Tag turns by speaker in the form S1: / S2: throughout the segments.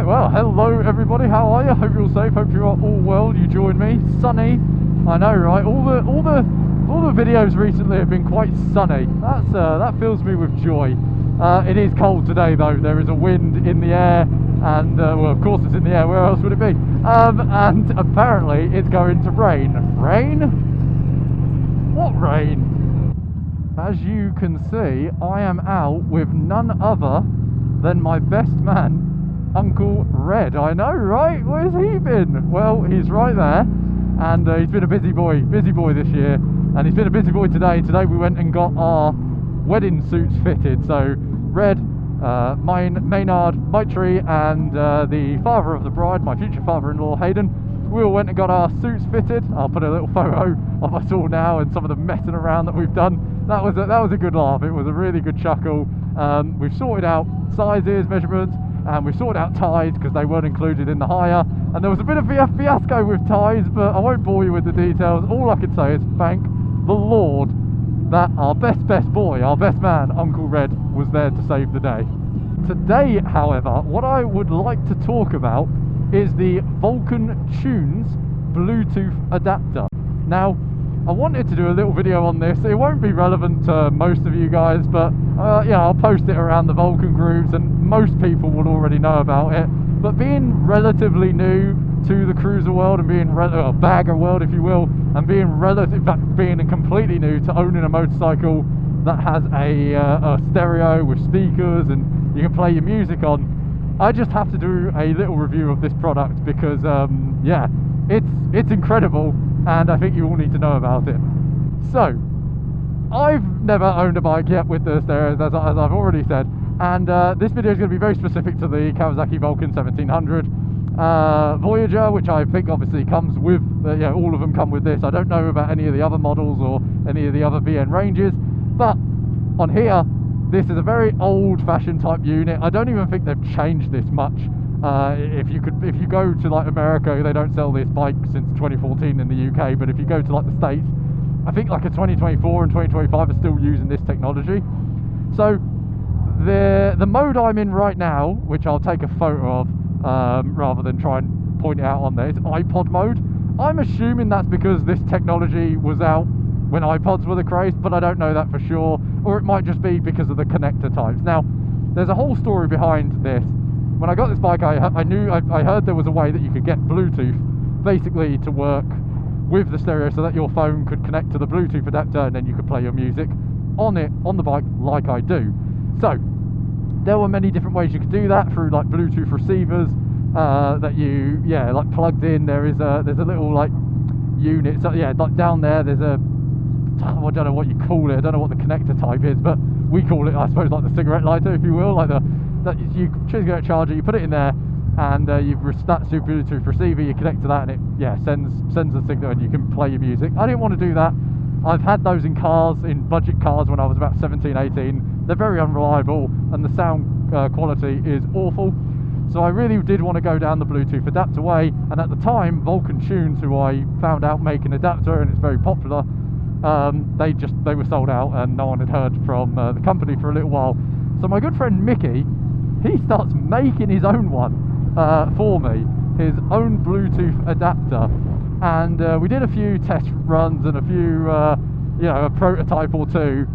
S1: Right, well, hello everybody, how are you? Hope you're all safe, hope you are all well. You join me. Sunny, I know, right? All the videos recently have been quite sunny. That fills me with joy. It is cold today though. There is a wind in the air, and well, of course it's in the air. Where else would it be? And apparently it's going to rain. Rain? What rain? As you can see, I am out with none other than my best man, Uncle Red. I know, right? Where's he been? Well, he's right there, and he's been a busy boy this year, and he's been a busy boy today. Today we went and got our wedding suits fitted. So Red, Maynard, Maitri, and the father of the bride, my future father-in-law Hayden, we all went and got our suits fitted. I'll put a little photo of us all now and some of the messing around that we've done. That was a good laugh. It was a really good chuckle. We've sorted out sizes, measurements, and we've sorted out ties because they weren't included in the hire. And there was a bit of a fiasco with ties, but I won't bore you with the details. All I can say is thank the Lord that our best boy, our best man, Uncle Red, was there to save the day. Today, however, what I would like to talk about is the VulcanTunes Bluetooth adapter. Now, I wanted to do a little video on this. It won't be relevant to most of you guys, but yeah, I'll post it around the Vulcan groups, and most people will already know about it. But being relatively new to the cruiser world and being bagger world, if you will, and being completely new to owning a motorcycle that has a stereo with speakers and you can play your music on, I just have to do a little review of this product because yeah, it's incredible, and I think you all need to know about it. So, I've never owned a bike yet with the stereos, as I've already said, and this video is going to be very specific to the Kawasaki Vulcan 1700 Voyager, which I think obviously comes with, yeah, all of them come with this. I don't know about any of the other models or any of the other VN ranges, but on here, this is a very old-fashioned type unit. I don't even think they've changed this much. If you go to like America, they don't sell this bike since 2014 in the UK, but if you go to like the States, I think like a 2024 and 2025 are still using this technology. So the mode I'm in right now, which I'll take a photo of rather than try and point it out on there, is iPod mode. I'm assuming that's because this technology was out when iPods were the craze, but I don't know that for sure, or it might just be because of the connector types. Now, there's a whole story behind this. When I got this bike, I heard there was a way that you could get Bluetooth basically to work with the stereo so that your phone could connect to the Bluetooth adapter and then you could play your music on the bike like I do. So there were many different ways you could do that through like Bluetooth receivers that you like plugged in. There's a little like unit, so yeah, like down there there's a, I don't know what you call it, I don't know what the connector type is, but we call it, I suppose, like the cigarette lighter, if you will, like that you choose a charger, you put it in there, and you've that super Bluetooth receiver, you connect to that, and it sends a signal, and you can play your music. I didn't want to do that. I've had those in cars, in budget cars, when I was about 17, 18. They're very unreliable, and the sound quality is awful. So I really did want to go down the Bluetooth adapter way, and at the time, VulcanTunes, who I found out make an adapter, and it's very popular, they were sold out, and no one had heard from the company for a little while. So my good friend Mickey, he starts making his own one for me, his own Bluetooth adapter, and we did a few test runs and a few, a prototype or two,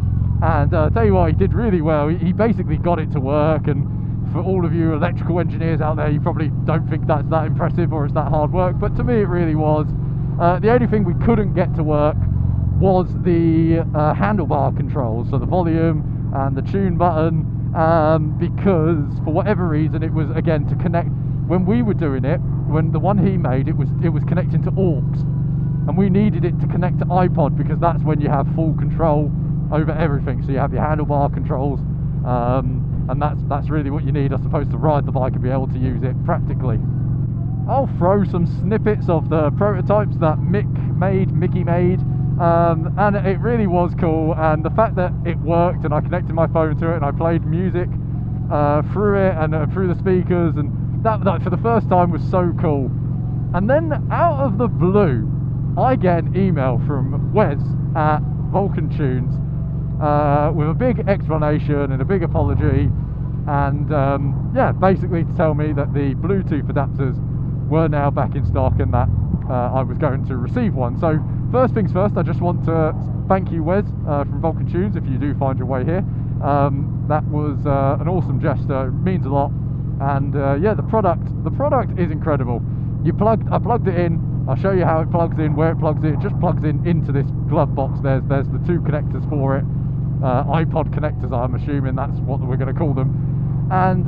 S1: and I'll tell you what, he did really well. He basically got it to work, and for all of you electrical engineers out there, you probably don't think that's that impressive or it's that hard work, but to me it really was. The only thing we couldn't get to work was the handlebar controls, so the volume and the tune button, because for whatever reason it was, again, to connect. When we were doing it, when the one he made, it was connecting to aux, and we needed it to connect to iPod because that's when you have full control over everything. So you have your handlebar controls, and that's really what you need, I suppose, to ride the bike and be able to use it practically. I'll throw some snippets of the prototypes that Mickey made. And it really was cool, and the fact that it worked and I connected my phone to it and I played music through it and through the speakers, and that for the first time was so cool. And then out of the blue, I get an email from Wes at VulcanTunes with a big explanation and a big apology, and yeah, basically to tell me that the Bluetooth adapters were now back in stock and that I was going to receive one. So first things first, I just want to thank you, Wes, from VulcanTunes, if you do find your way here. That was an awesome gesture. It means a lot. And yeah, the product is incredible. I plugged it in. I'll show you how it plugs in, where it plugs in. It just plugs in into this glove box. There's the two connectors for it, iPod connectors, I'm assuming that's what we're going to call them. And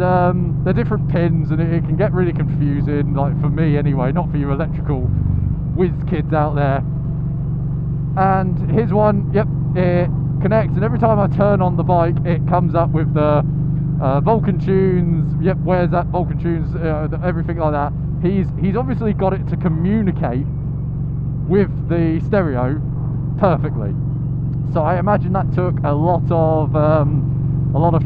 S1: they're different pins, and it can get really confusing, like for me anyway, not for you electrical whiz kids out there. And here's one. Yep, it connects, and every time I turn on the bike, it comes up with the VulcanTunes. Yep, where's that VulcanTunes? Everything like that. He's obviously got it to communicate with the stereo perfectly. So I imagine that took a lot of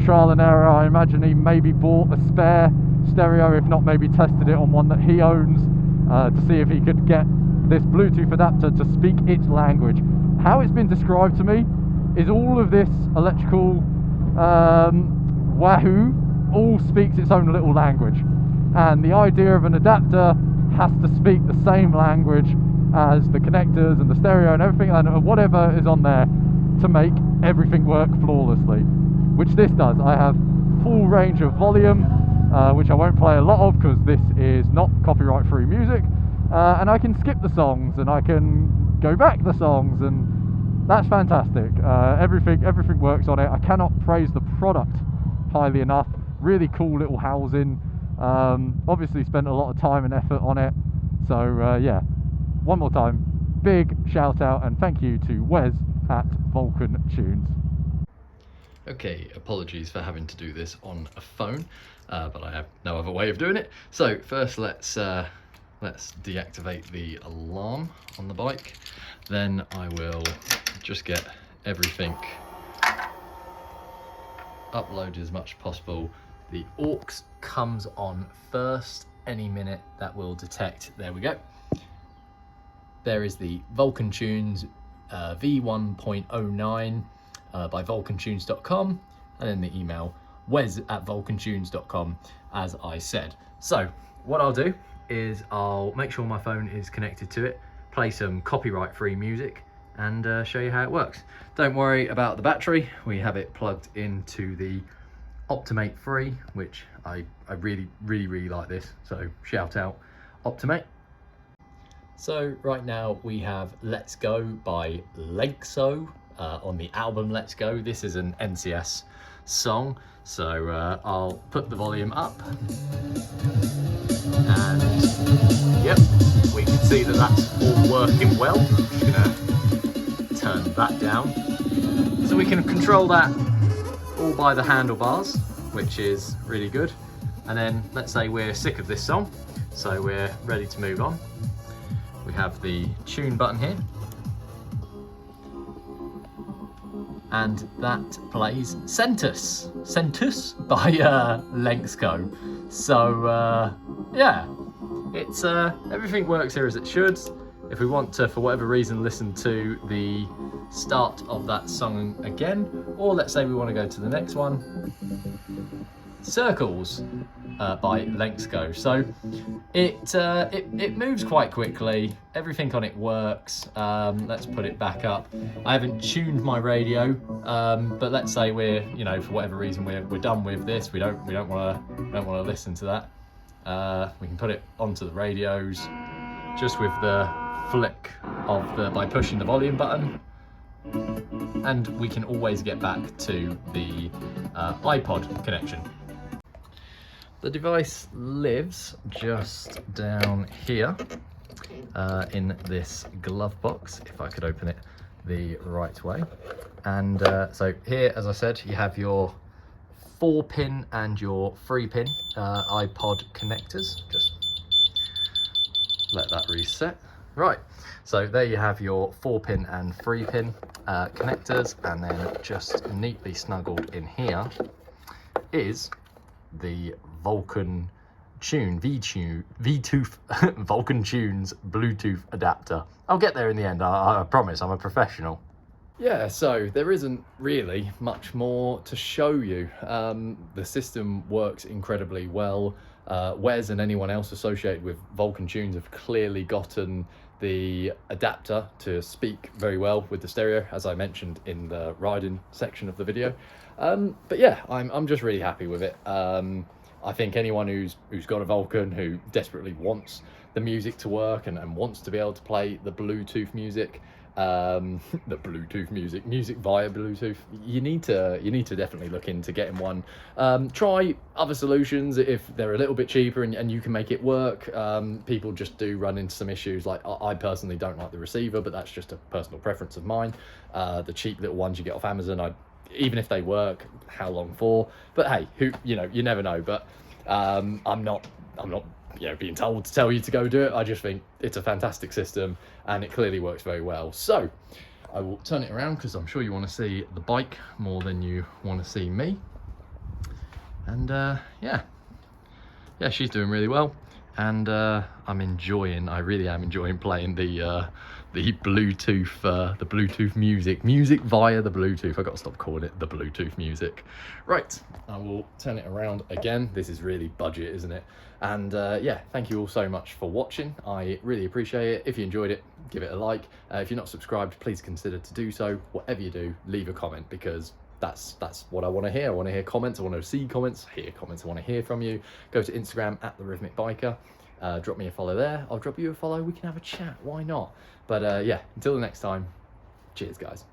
S1: trial and error. I imagine he maybe bought a spare stereo, if not maybe tested it on one that he owns to see if he could get this Bluetooth adapter to speak its language. How it's been described to me is all of this electrical wahoo all speaks its own little language, and the idea of an adapter has to speak the same language as the connectors and the stereo and everything and whatever is on there to make everything work flawlessly, which this does. I have full range of volume, which I won't play a lot of because this is not copyright free music, and I can skip the songs and I can go back the songs, and that's fantastic. Everything works on it. I cannot praise the product highly enough. Really cool little housing. Obviously spent a lot of time and effort on it. So yeah, one more time, big shout out and thank you to Wes at VulcanTunes.
S2: Okay, apologies for having to do this on a phone, but I have no other way of doing it. So first let's deactivate the alarm on the bike. Then I will just get everything uploaded as much as possible. The aux comes on first. Any minute that will detect. There we go. There is the VulcanTunes V1.09 by VulcanTunes.com, and then the email wes@VulcanTunes.com, as I said. So what I'll do is I'll make sure my phone is connected to it, play some copyright-free music, and show you how it works. Don't worry about the battery. We have it plugged into the Optimate 3, which I really like this, so shout out Optimate. So right now we have Let's Go by Lexo on the album Let's Go. This is an NCS song, so I'll put the volume up, and yep, we can see that that's all working well. I'm just gonna turn that down, so we can control that all by the handlebars, which is really good. And then let's say we're sick of this song, so we're ready to move on. We have the tune button here, and that plays Centus by Lexco. So yeah, it's everything works here as it should. If we want to, for whatever reason, listen to the start of that song again, or let's say we want to go to the next one, Circles by Lexco. So it moves quite quickly. Everything on it works. Let's put it back up. I haven't tuned my radio, but let's say we're, for whatever reason we're done with this. We don't want to listen to that. We can put it onto the radios just with the flick of by pushing the volume button, and we can always get back to the iPod connection. The device lives just down here in this glove box, if I could open it the right way. And so here, as I said, you have your 4-pin and your 3-pin iPod connectors. Just let that reset. Right, so there you have your 4-pin and 3-pin connectors, and then just neatly snuggled in here is the VulcanTunes VulcanTunes Bluetooth adapter. I'll get there in the end, I promise, I'm a professional. Yeah, so there isn't really much more to show you. The system works incredibly well. Wes and anyone else associated with VulcanTunes have clearly gotten the adapter to speak very well with the stereo, as I mentioned in the riding section of the video. But yeah, I'm just really happy with it. I think anyone who's got a Vulcan, who desperately wants the music to work and wants to be able to play the Bluetooth music, the Bluetooth music via Bluetooth, you need to definitely look into getting one. Try other solutions if they're a little bit cheaper and you can make it work. People just do run into some issues. Like, I personally don't like the receiver, but that's just a personal preference of mine. The cheap little ones you get off Amazon, even if they work, how long for? But hey, you never know. But I'm not being told to tell you to go do it. I just think it's a fantastic system and it clearly works very well. So I will turn it around because I'm sure you want to see the bike more than you want to see me. And yeah, she's doing really well, and I really am enjoying playing the Bluetooth music via the Bluetooth. I got to stop calling it the Bluetooth music. Right, I will turn it around again. This is really budget, isn't it? And yeah, thank you all so much for watching. I really appreciate it. If you enjoyed it, give it a like. If you're not subscribed, please consider to do so. Whatever you do, leave a comment, because that's what I want to hear. I want to hear comments. I want to see comments, hear comments. I want to hear from you. Go to Instagram at the Rhythmic Biker. Drop me a follow there. I'll drop you a follow. We can have a chat. Why not? But yeah, until the next time, cheers, guys.